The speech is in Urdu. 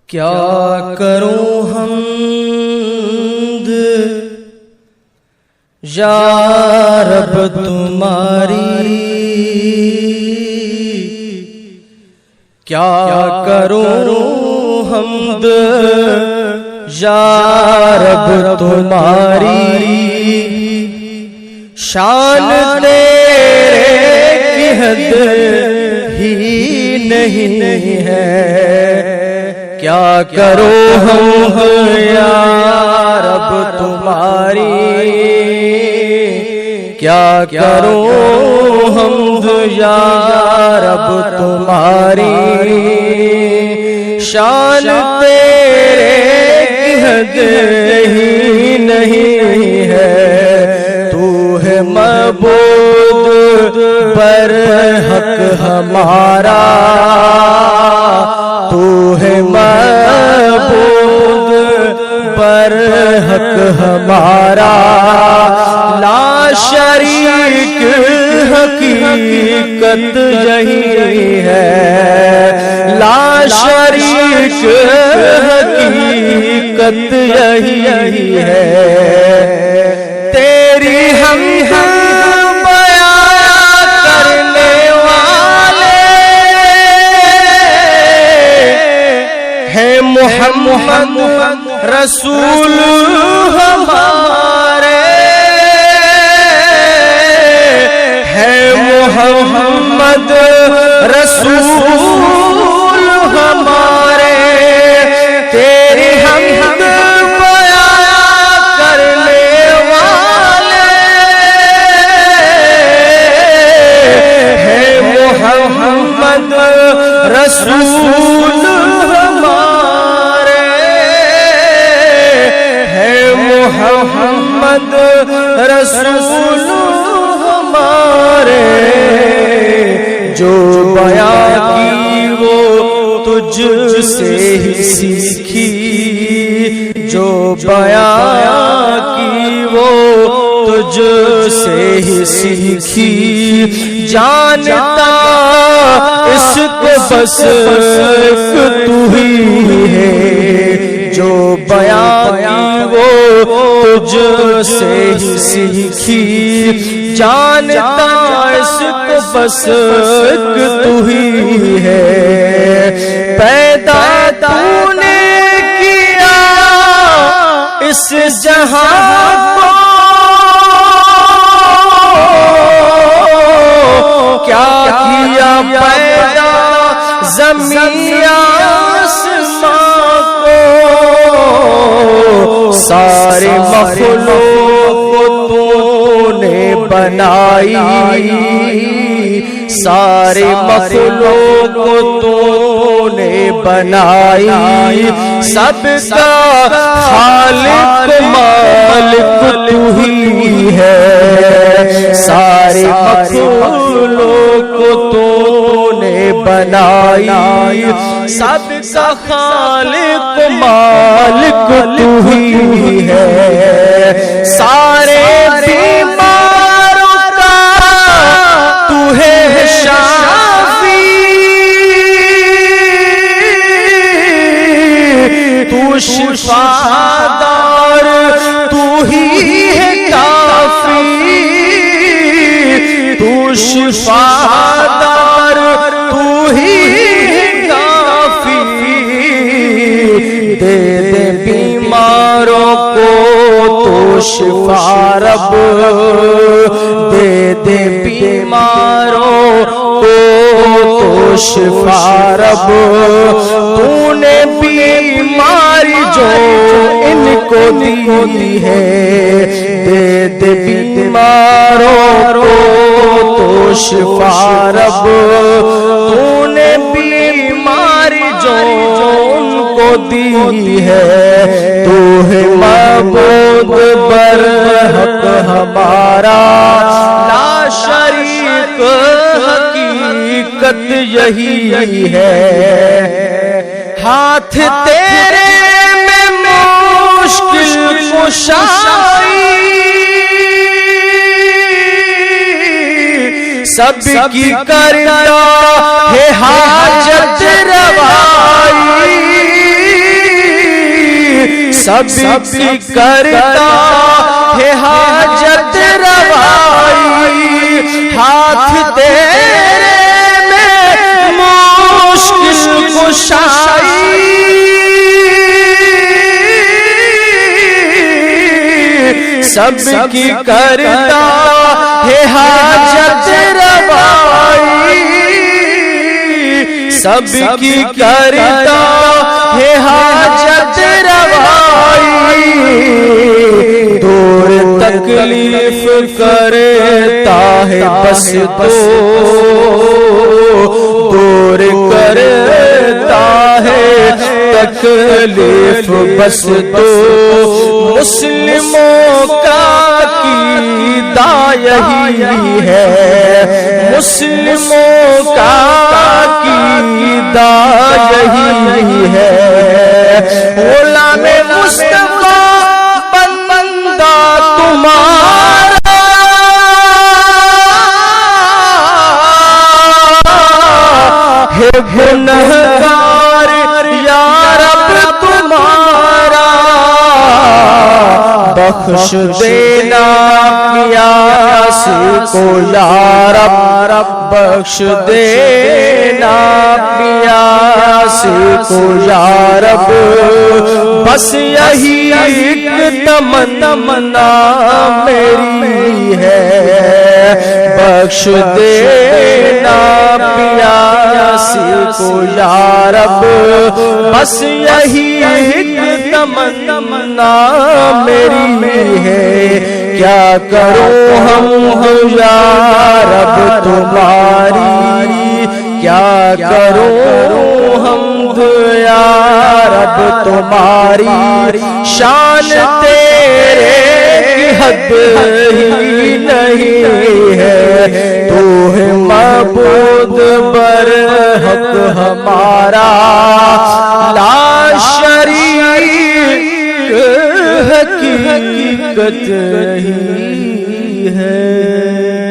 کیا کروں حمد یا رب تمہاری، کیا کروں حمد یا رب تمہاری، شان تیرے کی حد ہی نہیں ہے، کیا کروں حمد یا رب تمہاری، کیا کروں حمد یا رب تمہاری، شان تیرے کی حد ہی نہیں ہے، تو ہے معبود برحق ہمارا، تو ہے معبود برحق ہمارا، لا شریک حقیقت یہی ہے، لا شریک حقیقت یہی ہے، تیری ہم بیان کرنے والے ہیں محمد رسول ہمارے، ہیں محمد رسول ہمارے، تیری ہم بیان کرنے والے ہیں محمد رسول ہمارے، ہیں محمد رسول ہمارے، جو بیان کی وہ تجھ سے ہی سیکھی، جو بیان کی وہ تجھ سے ہی سیکھی، جانتا اس کو بس تو ہی ہے، جو بیان کی وہ تجھ سے ہی سیکھی، جانتا اس کو بس تو ہی ہے، پیدا تو نے کیا اس جہاں کو، کیا کیا پیدا زمین آسمان کو، سارے مخلوق کو تو نے بنائی، سارے مخلوق کو تو نے بنائی، سب کا خالق مالک تو ہی ہے، سارے مخلوق کو تو نے بنائی، سب کا خالق مالک تو ہی ہے، سارے بیماروں کا تو ہے شافی، تو شفادار تو ہی ہے کافی، تو شفادار تو ہی ہے کافی، دے دے بیماروں کو تو شفا رب، دے دے بیماروں کو تو شفا رب، تو نے بیماری جو ان کو دی ہے، دے دے بیماروں کو تو شفا رب، تو نے بیماری جو ان کو دی ہے، تو ہے معبود برحق ہمارا، لا شریک حقیقت یہی ہے، ہاتھ تیرے میں مشکل کشائی، سب کی کرتا ہے حاجت روائی، سب کی کرتا ہے حاجت روائی، ہاتھ تیرے میں مشکل کشائی، سب کی کرتا ہے حاجت روائی، سب کی کرتا ہے حاجت روائی، دور تکلیف کرتا ہے بس تو، دور کرتا ہے تکلیف بس تو، مسلموں کا عقیدہ یہی ہے، مسلموں کا عقیدہ یہی ہے، غلام مصطفیٰ بندہ تمہارا ہے، گنہگار یا رب تمہارا، بخش دینا پیاسی کو یا رب، بخش دینا پیاسی کو یا رب، بس یہی ایک تمنا میری ہے، بخش دینا پیاسی کو یا رب، بس یہی ایک تمنا میری ہے، کیا کروں ہم یا رب تمہاری، کیا کروں ہم یا رب تمہاری، شان تیرے کی حد ہی نہیں ہے، تو ہے معبود برحق ہمارا، لا شریک حقیقت ہی ہے۔